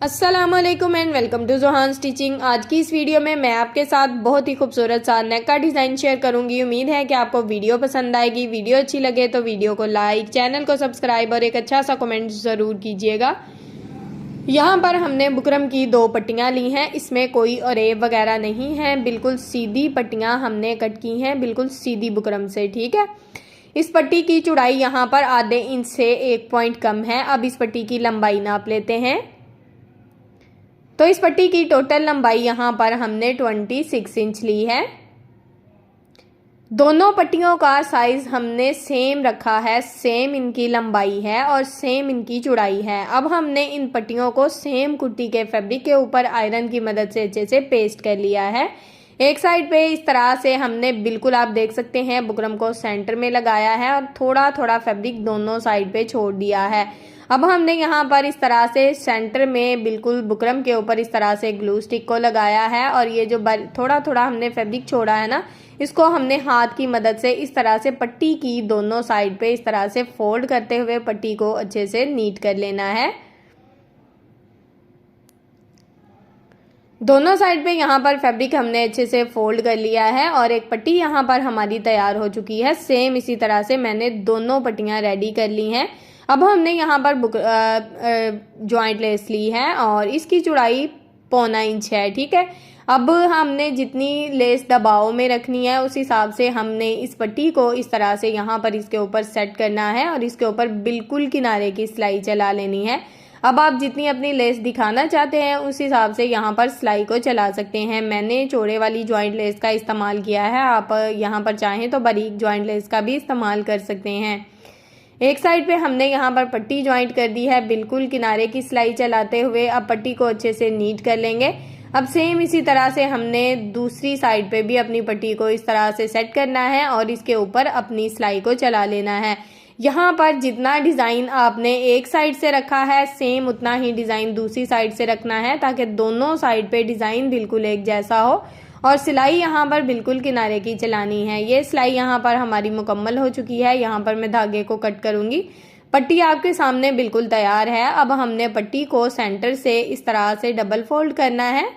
अस्सलामुअलैकुम and welcome to Johan stitching. आज की इस वीडियो में मैं आपके साथ बहुत ही खूबसूरत सा नेक का डिज़ाइन शेयर करूंगी। उम्मीद है कि आपको वीडियो पसंद आएगी। वीडियो अच्छी लगे तो वीडियो को लाइक, चैनल को सब्सक्राइब और एक अच्छा सा कमेंट ज़रूर कीजिएगा। यहाँ पर हमने बुकरम की 2 पट्टियाँ ली हैं। इसमें कोई अरेब वगैरह नहीं है, बिल्कुल सीधी पट्टियाँ हमने कट की हैं, बिल्कुल सीधी बुकरम से। ठीक है, इस पट्टी की चौड़ाई यहाँ पर आधे इंच से 1 पॉइंट कम है। अब इस पट्टी की लंबाई नाप लेते हैं। तो इस पट्टी की टोटल लंबाई यहाँ पर हमने 26 इंच ली है। दोनों पट्टियों का साइज हमने सेम रखा है, सेम इनकी लंबाई है और सेम इनकी चौड़ाई है। अब हमने इन पट्टियों को सेम कुर्ती के फैब्रिक के ऊपर आयरन की मदद से अच्छे से पेस्ट कर लिया है। एक साइड पे इस तरह से हमने बिल्कुल, आप देख सकते हैं, बुकरम को सेंटर में लगाया है और थोड़ा थोड़ा फैब्रिक दोनों साइड पे छोड़ दिया है। अब हमने यहाँ पर इस तरह से सेंटर में बिल्कुल बुकरम के ऊपर इस तरह से ग्लू स्टिक को लगाया है और ये जो थोड़ा थोड़ा हमने फैब्रिक छोड़ा है ना, इसको हमने हाथ की मदद से इस तरह से पट्टी की दोनों साइड पे इस तरह से फोल्ड करते हुए पट्टी को अच्छे से नीट कर लेना है। दोनों साइड पे यहाँ पर फैब्रिक हमने अच्छे से फोल्ड कर लिया है और एक पट्टी यहाँ पर हमारी तैयार हो चुकी है। सेम इसी तरह से मैंने दोनों पट्टियाँ रेडी कर ली हैं। अब हमने यहाँ पर जॉइंट लेस ली है और इसकी चौड़ाई 1.25 इंच है। ठीक है, अब हमने जितनी लेस दबाव में रखनी है उस हिसाब से हमने इस पट्टी को इस तरह से यहाँ पर इसके ऊपर सेट करना है और इसके ऊपर बिल्कुल किनारे की सिलाई चला लेनी है। अब आप जितनी अपनी लेस दिखाना चाहते हैं उस हिसाब से यहाँ पर सिलाई को चला सकते हैं। मैंने चौड़े वाली जॉइंट लेस का इस्तेमाल किया है, आप यहाँ पर चाहें तो बारीक जॉइंट लेस का भी इस्तेमाल कर सकते हैं। एक साइड पे हमने यहाँ पर पट्टी ज्वाइंट कर दी है, बिल्कुल किनारे की सिलाई चलाते हुए। अब पट्टी को अच्छे से नीट कर लेंगे। अब सेम इसी तरह से हमने दूसरी साइड पे भी अपनी पट्टी को इस तरह से सेट करना है और इसके ऊपर अपनी सिलाई को चला लेना है। यहाँ पर जितना डिज़ाइन आपने एक साइड से रखा है सेम उतना ही डिज़ाइन दूसरी साइड से रखना है, ताकि दोनों साइड पे डिज़ाइन बिल्कुल एक जैसा हो और सिलाई यहाँ पर बिल्कुल किनारे की चलानी है। ये सिलाई यहाँ पर हमारी मुकम्मल हो चुकी है। यहाँ पर मैं धागे को कट करूँगी। पट्टी आपके सामने बिल्कुल तैयार है। अब हमने पट्टी को सेंटर से इस तरह से डबल फोल्ड करना है।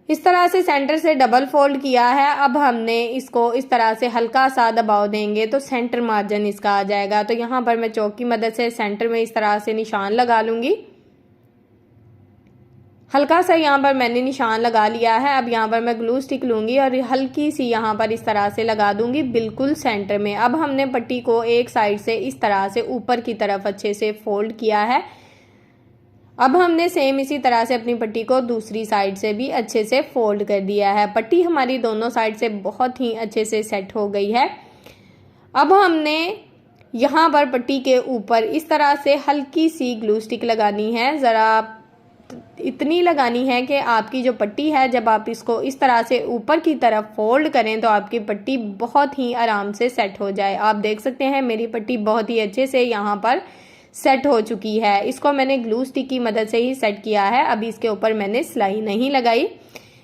इस तरह से सेंटर से डबल फोल्ड किया है। अब हमने इसको इस तरह से हल्का सा दबाव देंगे तो सेंटर मार्जिन इसका आ जाएगा। तो यहाँ पर मैं चौक की मदद से सेंटर में इस तरह से निशान लगा लूँगी। हल्का सा यहाँ पर मैंने निशान लगा लिया है। अब यहाँ पर मैं ग्लू स्टिक लूँगी और हल्की सी यहाँ पर इस तरह से लगा दूँगी बिल्कुल सेंटर में। अब हमने पट्टी को एक साइड से इस तरह से ऊपर की तरफ अच्छे से फोल्ड किया है। अब हमने सेम इसी तरह से अपनी पट्टी को दूसरी साइड से भी अच्छे से फोल्ड कर दिया है। पट्टी हमारी दोनों साइड से बहुत ही अच्छे से सेट हो गई है। अब हमने यहाँ पर पट्टी के ऊपर इस तरह से हल्की सी ग्लू स्टिक लगानी है। ज़रा इतनी लगानी है कि आपकी जो पट्टी है, जब आप इसको इस तरह से ऊपर की तरफ फोल्ड करें तो आपकी पट्टी बहुत ही आराम से सेट हो जाए। आप देख सकते हैं मेरी पट्टी बहुत ही अच्छे से यहाँ पर सेट हो चुकी है। इसको मैंने ग्लू स्टिक की मदद से ही सेट किया है। अभी इसके ऊपर मैंने सिलाई नहीं लगाई।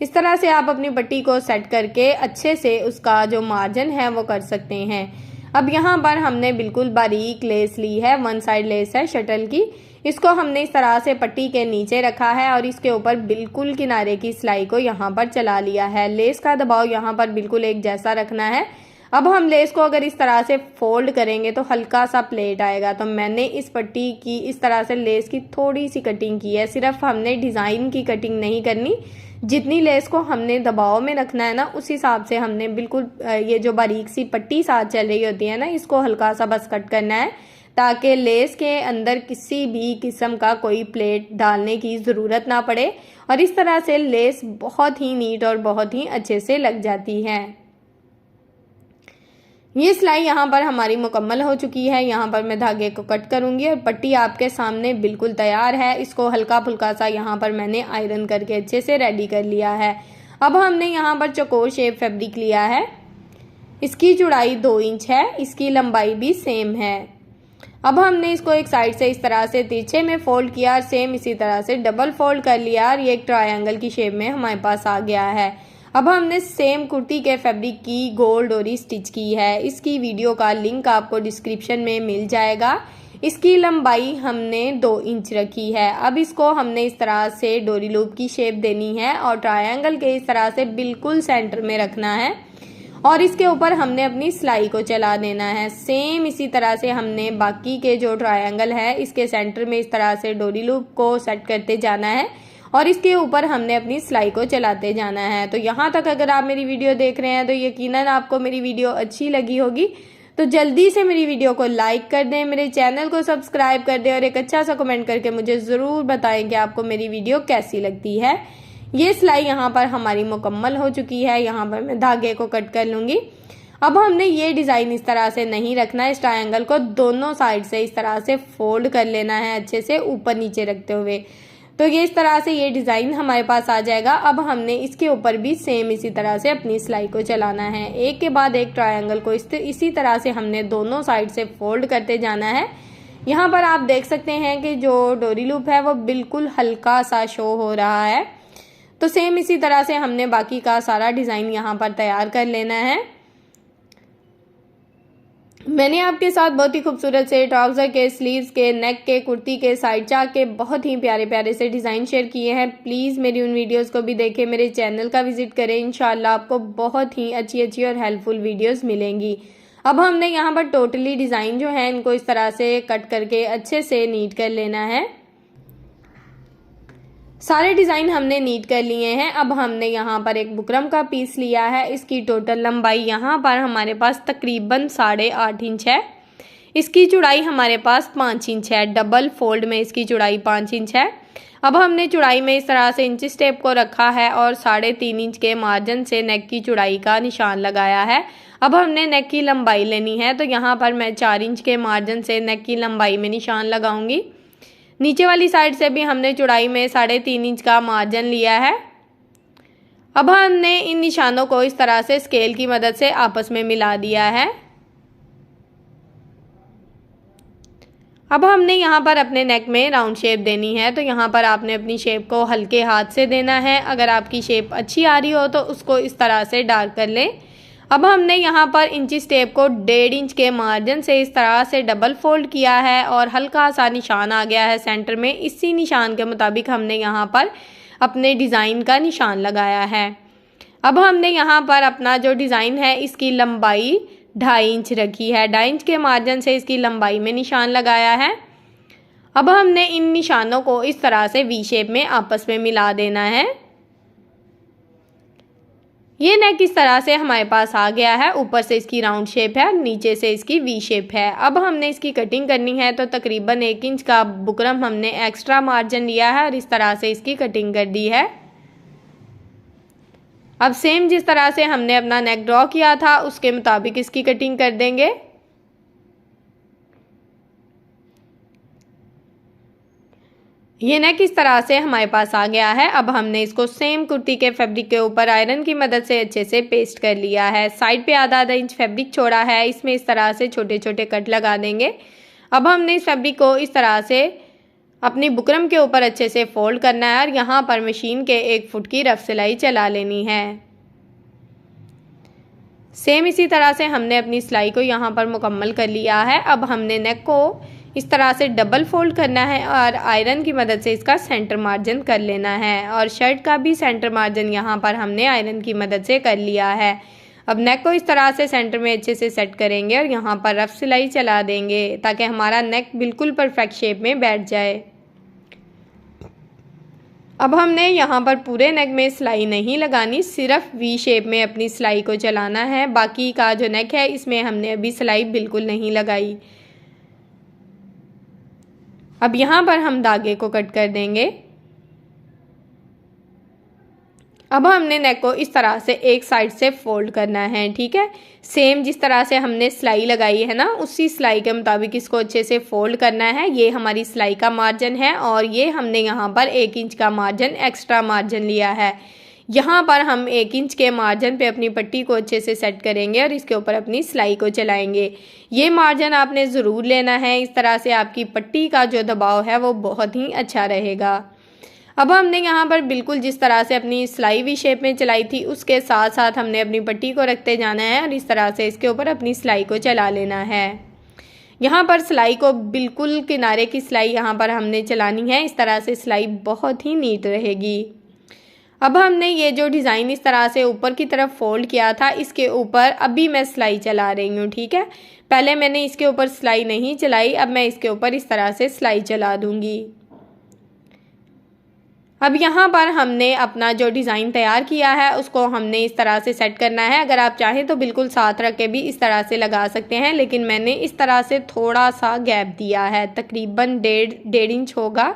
इस तरह से आप अपनी पट्टी को सेट करके अच्छे से उसका जो मार्जिन है वो कर सकते हैं। अब यहाँ पर हमने बिल्कुल बारीक लेस ली है, 1 साइड लेस है शटल की। इसको हमने इस तरह से पट्टी के नीचे रखा है और इसके ऊपर बिल्कुल किनारे की सिलाई को यहाँ पर चला लिया है। लेस का दबाव यहाँ पर बिल्कुल एक जैसा रखना है। अब हम लेस को अगर इस तरह से फोल्ड करेंगे तो हल्का सा प्लेट आएगा। तो मैंने इस पट्टी की इस तरह से लेस की थोड़ी सी कटिंग की है। सिर्फ हमने डिज़ाइन की कटिंग नहीं करनी, जितनी लेस को हमने दबाव में रखना है ना उस हिसाब से हमने बिल्कुल ये जो बारीक सी पट्टी साथ चल रही होती है ना, इसको हल्का सा बस कट करना है, ताकि लेस के अंदर किसी भी किस्म का कोई प्लेट डालने की ज़रूरत ना पड़े और इस तरह से लेस बहुत ही नीट और बहुत ही अच्छे से लग जाती है। ये सिलाई यहाँ पर हमारी मुकम्मल हो चुकी है। यहाँ पर मैं धागे को कट करूँगी और पट्टी आपके सामने बिल्कुल तैयार है। इसको हल्का फुल्का सा यहाँ पर मैंने आयरन करके अच्छे से रेडी कर लिया है। अब हमने यहाँ पर चौकोर शेप फैब्रिक लिया है। इसकी चौड़ाई 2 इंच है, इसकी लंबाई भी सेम है। अब हमने इसको एक साइड से इस तरह से तिरछे में फोल्ड किया और सेम इसी तरह से डबल फोल्ड कर लिया और ये एक ट्रायंगल की शेप में हमारे पास आ गया है। अब हमने सेम कुर्ती के फैब्रिक की गोल डोरी स्टिच की है। इसकी वीडियो का लिंक आपको डिस्क्रिप्शन में मिल जाएगा। इसकी लंबाई हमने 2 इंच रखी है। अब इसको हमने इस तरह से डोरी लूप की शेप देनी है और ट्रायंगल के इस तरह से बिल्कुल सेंटर में रखना है और इसके ऊपर हमने अपनी सिलाई को चला देना है। सेम इसी तरह से हमने बाकी के जो ट्रायंगल है इसके सेंटर में इस तरह से डोरी लूप को सेट करते जाना है और इसके ऊपर हमने अपनी सिलाई को चलाते जाना है। तो यहाँ तक अगर आप मेरी वीडियो देख रहे हैं तो यकीनन आपको मेरी वीडियो अच्छी लगी होगी। तो जल्दी से मेरी वीडियो को लाइक कर दें, मेरे चैनल को सब्सक्राइब कर दें और एक अच्छा सा कमेंट करके मुझे ज़रूर बताएं कि आपको मेरी वीडियो कैसी लगती है। ये सिलाई यहाँ पर हमारी मुकम्मल हो चुकी है। यहाँ पर मैं धागे को कट कर लूँगी। अब हमने ये डिज़ाइन इस तरह से नहीं रखना है, इस ट्रायंगल को दोनों साइड से इस तरह से फोल्ड कर लेना है अच्छे से ऊपर नीचे रखते हुए। तो ये इस तरह से ये डिज़ाइन हमारे पास आ जाएगा। अब हमने इसके ऊपर भी सेम इसी तरह से अपनी सिलाई को चलाना है। एक के बाद एक ट्रायंगल को इसी तरह से हमने दोनों साइड से फोल्ड करते जाना है। यहाँ पर आप देख सकते हैं कि जो डोरी लूप है वो बिल्कुल हल्का सा शो हो रहा है। तो सेम इसी तरह से हमने बाकी का सारा डिज़ाइन यहाँ पर तैयार कर लेना है। मैंने आपके साथ बहुत ही खूबसूरत से ट्राउज़र के, स्लीव्स के, नेक के, कुर्ती के, साइड चाक के बहुत ही प्यारे प्यारे से डिज़ाइन शेयर किए हैं। प्लीज़ मेरी उन वीडियोस को भी देखें, मेरे चैनल का विजिट करें। इंशाल्लाह आपको बहुत ही अच्छी और हेल्पफुल वीडियोस मिलेंगी। अब हमने यहाँ पर टोटली डिज़ाइन जो है इनको इस तरह से कट करके अच्छे से नीट कर लेना है। सारे डिज़ाइन हमने नीट कर लिए हैं। अब हमने यहाँ पर एक बुकरम का पीस लिया है। इसकी टोटल लंबाई यहाँ पर हमारे पास तकरीबन 8.5 इंच है। इसकी चौड़ाई हमारे पास 5 इंच है। डबल फोल्ड में इसकी चौड़ाई 5 इंच है। अब हमने चौड़ाई में इस तरह से इंची स्टेप को रखा है और 3.5 इंच के मार्जिन से नेक की चौड़ाई का निशान लगाया है। अब हमने नेक की लंबाई लेनी है। तो यहाँ पर मैं 4 इंच के मार्जिन से नेक की लंबाई में निशान लगाऊंगी। नीचे वाली साइड से भी हमने चौड़ाई में 3.5 इंच का मार्जिन लिया है। अब हमने इन निशानों को इस तरह से स्केल की मदद से आपस में मिला दिया है। अब हमने यहाँ पर अपने नेक में राउंड शेप देनी है। तो यहाँ पर आपने अपनी शेप को हल्के हाथ से देना है। अगर आपकी शेप अच्छी आ रही हो तो उसको इस तरह से डार्क कर लें। अब हमने यहाँ पर इंची स्टेप को 1.5 इंच के मार्जिन से इस तरह से डबल फोल्ड किया है और हल्का सा निशान आ गया है सेंटर में। इसी निशान के मुताबिक हमने यहाँ पर अपने डिज़ाइन का निशान लगाया है। अब हमने यहाँ पर अपना जो डिज़ाइन है इसकी लंबाई 2.5 इंच रखी है। 2.5 इंच के मार्जिन से इसकी लंबाई में निशान लगाया है। अब हमने इन निशानों को इस तरह से वी शेप में आपस में मिला देना है। ये नेक इस तरह से हमारे पास आ गया है। ऊपर से इसकी राउंड शेप है, नीचे से इसकी वी शेप है। अब हमने इसकी कटिंग करनी है। तो तकरीबन 1 इंच का बुकरम हमने एक्स्ट्रा मार्जिन लिया है और इस तरह से इसकी कटिंग कर दी है। अब सेम जिस तरह से हमने अपना नेक ड्रॉ किया था उसके मुताबिक इसकी कटिंग कर देंगे। ये नेक इस तरह से हमारे पास आ गया है। अब हमने इसको सेम कुर्ती के फैब्रिक के ऊपर आयरन की मदद से अच्छे से पेस्ट कर लिया है। साइड पे आधा इंच फैब्रिक छोड़ा है, इसमें इस तरह से छोटे छोटे कट लगा देंगे। अब हमने इस फैब्रिक को इस तरह से अपनी बुकरम के ऊपर अच्छे से फोल्ड करना है और यहाँ पर मशीन के 1 फुट की रफ सिलाई चला लेनी है। सेम इसी तरह से हमने अपनी सिलाई को यहाँ पर मुकम्मल कर लिया है। अब हमने नेक को इस तरह से डबल फोल्ड करना है और आयरन की मदद से इसका सेंटर मार्जिन कर लेना है और शर्ट का भी सेंटर मार्जिन यहाँ पर हमने आयरन की मदद से कर लिया है। अब नेक को इस तरह से सेंटर में अच्छे से सेट करेंगे और यहाँ पर रफ सिलाई चला देंगे ताकि हमारा नेक बिल्कुल परफेक्ट शेप में बैठ जाए। अब हमने यहाँ पर पूरे नेक में सिलाई नहीं लगानी, सिर्फ वी शेप में अपनी सिलाई को चलाना है। बाकी का जो नेक है इसमें हमने अभी सिलाई बिल्कुल नहीं लगाई। अब यहाँ पर हम धागे को कट कर देंगे। अब हमने नेक को इस तरह से एक साइड से फोल्ड करना है, ठीक है। सेम जिस तरह से हमने सिलाई लगाई है ना, उसी सिलाई के मुताबिक इसको अच्छे से फोल्ड करना है। ये हमारी सिलाई का मार्जिन है और ये हमने यहाँ पर 1 इंच का मार्जिन एक्स्ट्रा मार्जिन लिया है। यहाँ पर हम 1 इंच के मार्जिन पे अपनी पट्टी को अच्छे से सेट करेंगे और इसके ऊपर अपनी सिलाई को चलाएंगे। ये मार्जिन आपने ज़रूर लेना है, इस तरह से आपकी पट्टी का जो दबाव है वो बहुत ही अच्छा रहेगा। अब हमने यहाँ पर बिल्कुल जिस तरह से अपनी सिलाई वी शेप में चलाई थी उसके साथ साथ हमने अपनी पट्टी को रखते जाना है और इस तरह से इसके ऊपर अपनी सिलाई को चला लेना है। यहाँ पर सिलाई को बिल्कुल किनारे की सिलाई यहाँ पर हमने चलानी है, इस तरह से सिलाई बहुत ही नीट रहेगी। अब हमने ये जो डिज़ाइन इस तरह से ऊपर की तरफ फोल्ड किया था, इसके ऊपर अभी मैं सिलाई चला रही हूँ, ठीक है। पहले मैंने इसके ऊपर सिलाई नहीं चलाई, अब मैं इसके ऊपर इस तरह से सिलाई चला दूँगी। अब यहाँ पर हमने अपना जो डिज़ाइन तैयार किया है उसको हमने इस तरह से सेट करना है। अगर आप चाहें तो बिल्कुल साथ रख के भी इस तरह से लगा सकते हैं, लेकिन मैंने इस तरह से थोड़ा सा गैप दिया है, तकरीबन 1.5 इंच होगा।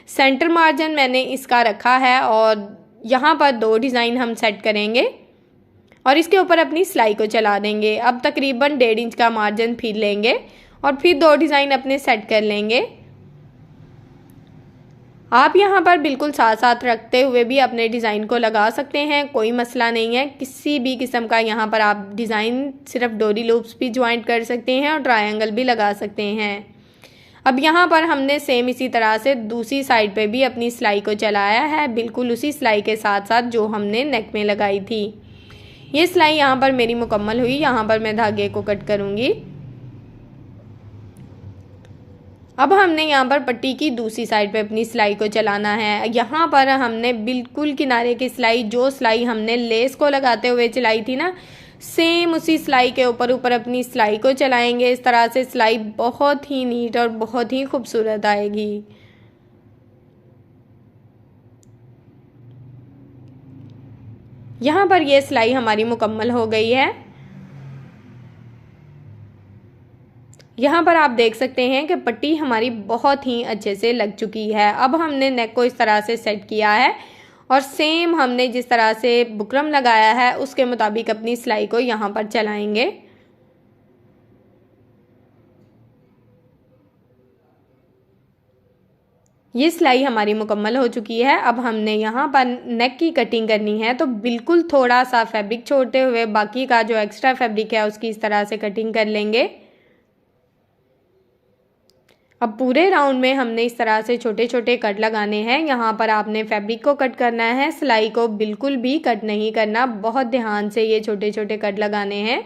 सेंटर मार्जिन मैंने इसका रखा है और यहाँ पर 2 डिज़ाइन हम सेट करेंगे और इसके ऊपर अपनी सिलाई को चला देंगे। अब तकरीबन 1.5 इंच का मार्जिन फिर लेंगे और फिर 2 डिज़ाइन अपने सेट कर लेंगे। आप यहाँ पर बिल्कुल साथ साथ रखते हुए भी अपने डिज़ाइन को लगा सकते हैं, कोई मसला नहीं है। किसी भी किस्म का यहाँ पर आप डिज़ाइन सिर्फ डोरी लूप्स भी ज्वाइंट कर सकते हैं और ट्रायंगल भी लगा सकते हैं। अब यहाँ पर हमने सेम इसी तरह से दूसरी साइड पे भी अपनी सिलाई को चलाया है, बिल्कुल उसी सिलाई के साथ साथ जो हमने नेक में लगाई थी। ये सिलाई यहाँ पर मेरी मुकम्मल हुई। यहाँ पर मैं धागे को कट करूँगी। अब हमने यहाँ पर पट्टी की दूसरी साइड पे अपनी सिलाई को चलाना है। यहाँ पर हमने बिल्कुल किनारे की सिलाई, जो सिलाई हमने लेस को लगाते हुए चलाई थी ना, सेम उसी सिलाई के ऊपर अपनी सिलाई को चलाएंगे। इस तरह से सिलाई बहुत ही नीट और बहुत ही खूबसूरत आएगी। यहाँ पर ये सिलाई हमारी मुकम्मल हो गई है। यहाँ पर आप देख सकते हैं कि पट्टी हमारी बहुत ही अच्छे से लग चुकी है। अब हमने नेक को इस तरह से सेट किया है और सेम हमने जिस तरह से बुकरम लगाया है उसके मुताबिक अपनी सिलाई को यहाँ पर चलाएंगे। ये सिलाई हमारी मुकम्मल हो चुकी है। अब हमने यहाँ पर नेक की कटिंग करनी है, तो बिल्कुल थोड़ा सा फैब्रिक छोड़ते हुए बाकी का जो एक्स्ट्रा फैब्रिक है उसकी इस तरह से कटिंग कर लेंगे। अब पूरे राउंड में हमने इस तरह से छोटे छोटे कट लगाने हैं। यहाँ पर आपने फैब्रिक को कट करना है, सिलाई को बिल्कुल भी कट नहीं करना, बहुत ध्यान से ये छोटे छोटे कट लगाने हैं।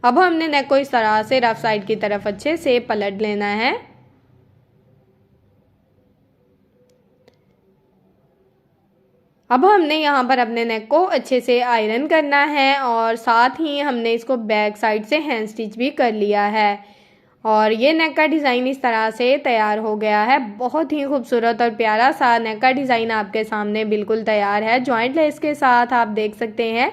अब हमने नेक को इस तरह से रफ साइड की तरफ अच्छे से पलट लेना है। अब हमने यहाँ पर अपने नेक को अच्छे से आयरन करना है और साथ ही हमने इसको बैक साइड से हैंड स्टिच भी कर लिया है और ये नेक का डिज़ाइन इस तरह से तैयार हो गया है। बहुत ही खूबसूरत और प्यारा सा नेक का डिज़ाइन आपके सामने बिल्कुल तैयार है। जॉइंट लेस के साथ आप देख सकते हैं।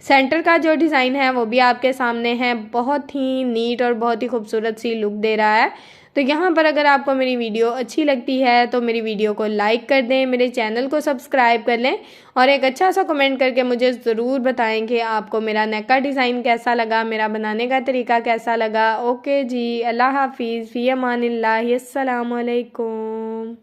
सेंटर का जो डिज़ाइन है वो भी आपके सामने है। बहुत ही नीट और बहुत ही खूबसूरत सी लुक दे रहा है। तो यहाँ पर अगर आपको मेरी वीडियो अच्छी लगती है तो मेरी वीडियो को लाइक कर दें, मेरे चैनल को सब्सक्राइब कर लें और एक अच्छा सा कमेंट करके मुझे ज़रूर बताएं कि आपको मेरा नेक का डिज़ाइन कैसा लगा, मेरा बनाने का तरीका कैसा लगा। ओके जी, अल्लाह हाफिज़, फ़ी अमानिल्लाह, अस्सलामु अलैकुम।